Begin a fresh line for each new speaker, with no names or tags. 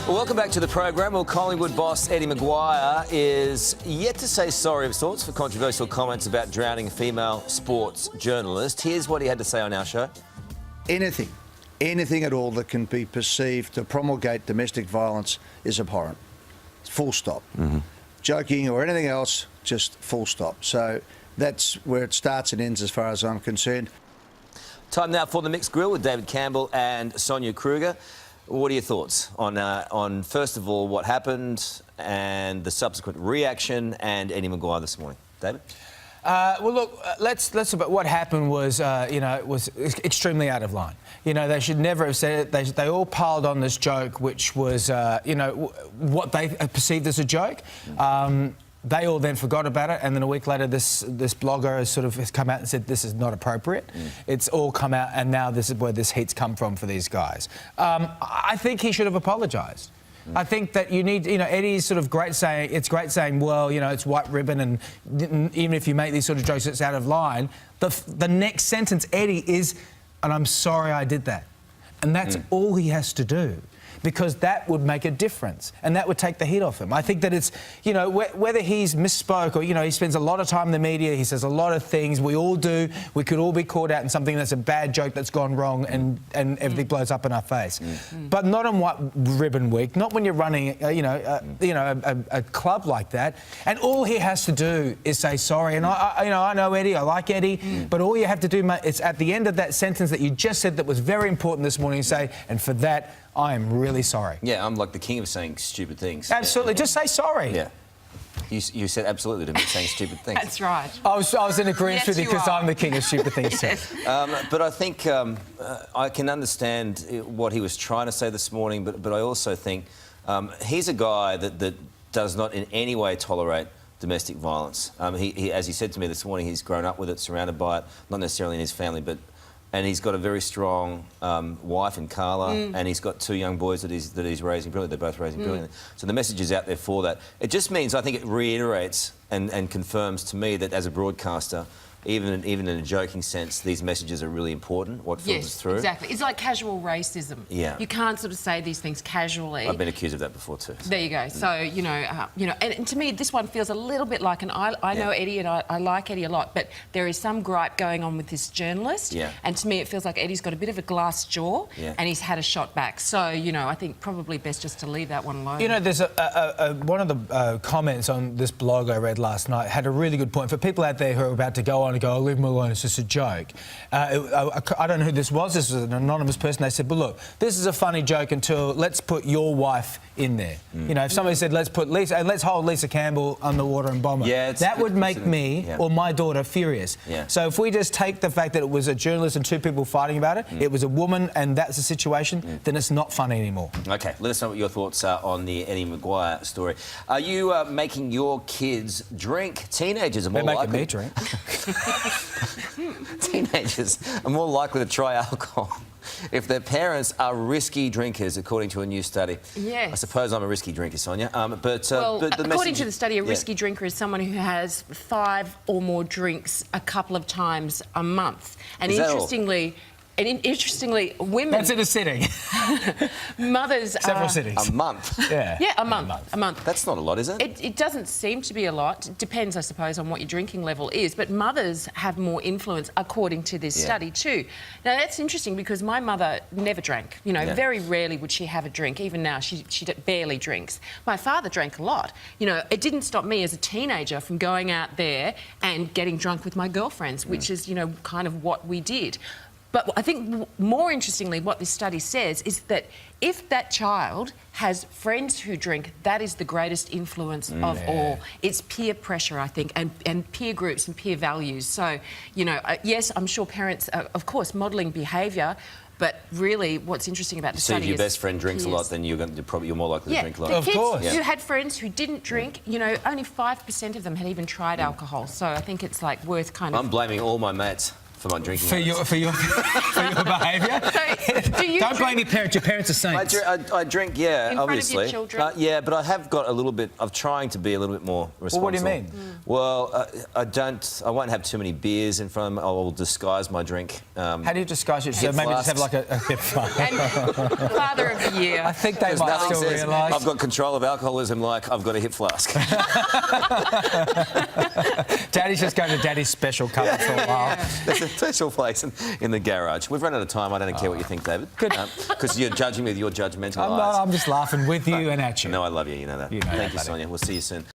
Well, welcome back to the program. Well, Collingwood boss Eddie McGuire is yet to say sorry of sorts for controversial comments about drowning a female sports journalist. Here's what he had to say on our show.
Anything at all that can be perceived to promulgate domestic violence is abhorrent. Full stop. Joking or anything else, just full stop. So that's where it starts and ends as far as I'm concerned.
Time now for the Mixed Grill with David Campbell and Sonia Kruger. What are your thoughts on first of all, what happened and the subsequent reaction and Eddie McGuire this morning? David?
Well, look, let's talk about what happened was, it was extremely out of line. You know, they should never have said it. They all piled on this joke, which was, what they perceived as a joke. They all then forgot about it, and then a week later, this blogger has come out and said this is not appropriate. It's all come out, and now this is where this heat's come from for these guys. I think he should have apologised. I think that you need, Eddie's sort of great saying, well, it's white ribbon, and even if you make these sort of jokes, it's out of line. The next sentence, Eddie, is, and I'm sorry I did that. And that's all he has to do, because that would make a difference and that would take the heat off him. I think that it's, whether he's misspoke or, he spends a lot of time in the media, he says a lot of things, we all do, we could all be caught out in something that's a bad joke that's gone wrong and everything blows up in our face. But not on White Ribbon Week, not when you're running, a club like that. And all he has to do is say sorry. And I know Eddie, I like Eddie, but all you have to do, mate, is at the end of that sentence that you just said that was very important this morning, say, and for that, I am really sorry.
Yeah, I'm like the king of saying stupid things.
Absolutely, just say sorry.
Yeah. You said absolutely to me saying stupid things.
That's right.
I was in agreement with you because I'm the king of stupid things too.
But I think I can understand what he was trying to say this morning, but I also think he's a guy that does not in any way tolerate domestic violence. He, as he said to me this morning, he's grown up with it, surrounded by it, not necessarily in his family, and he's got a very strong wife in Carla, and he's got two young boys that he's raising brilliantly. They're both raising brilliantly. So the message is out there for that. It just means, I think it reiterates and confirms to me that as a broadcaster, even in a joking sense, these messages are really important, what filters through.
Exactly. It's like casual racism.
Yeah.
You can't sort of say these things casually.
I've been accused of that before too.
There you go. So, and to me, this one feels a little bit like I know Eddie and I like Eddie a lot, but there is some gripe going on with this journalist.
Yeah.
And to me, it feels like Eddie's got a bit of a glass jaw and he's had a shot back. So, I think probably best just to leave that one alone.
There's one of the comments on this blog I read last night had a really good point for people out there who are about to go on and go, oh, leave him alone, it's just a joke. I don't know who this was. This was an anonymous person. They said, but look, this is a funny joke until let's put your wife in there. If somebody said, let's put Lisa, and let's hold Lisa Campbell underwater and bomb her, that would make me or my daughter furious. So if we just take the fact that it was a journalist and two people fighting about it, it was a woman and that's the situation, then it's not funny anymore.
OK, let us know what your thoughts are on the Eddie McGuire story. Are you making your kids drink? Teenagers are more
They're
likely...
making me drink.
Teenagers are more likely to try alcohol if their parents are risky drinkers, according to a new study.
Yes.
I suppose I'm a risky drinker, Sonia.
According to the study, a risky drinker is someone who has 5 or more drinks a couple of times a month. And interestingly, women...
That's in a sitting.
Mothers
Several sittings.
A month?
Yeah, a month.
That's not a lot, is it?
It doesn't seem to be a lot. It depends, I suppose, on what your drinking level is. But mothers have more influence, according to this study, too. Now, that's interesting because my mother never drank. Very rarely would she have a drink. Even now, she barely drinks. My father drank a lot. It didn't stop me as a teenager from going out there and getting drunk with my girlfriends, which is, kind of what we did. But I think more interestingly, what this study says is that if that child has friends who drink, that is the greatest influence of all. It's peer pressure, I think, and peer groups and peer values. So, yes, I'm sure parents are, of course, modelling behaviour, but really what's interesting about the study is...
So if your best friend drinks a lot, then you're more likely to drink a lot.
The kids who had friends who didn't drink, only 5% of them had even tried alcohol. So I think it's, worth kind of...
I'm blaming all my mates for my drinking
For
habits.
your behaviour.
So, do you
Don't
drink-
blame your parents. Your parents are saints.
I drink, yeah,
In front of your
obviously.
children?
Yeah, but I have got a little bit of trying to be a little bit more responsible.
Well, what do you mean?
Well, I won't have too many beers in front of me. I will disguise my drink.
How do you disguise it? So
Hip
maybe just have
flasks.
like a hip flask.
And Father of the Year.
I think they
Because
might
nothing
still
says
realise.
I've got control of alcoholism like I've got a hip flask.
Daddy's just going to Daddy's special cupboard for a while.
There's a special place in the garage. We've run out of time. I don't care what you think, David. Good. Because you're judging me with your judgmental eyes.
I'm just laughing with you and at you.
No, I love you. You know that.
You know
Thank
that,
you,
buddy.
Sonia. We'll see you soon.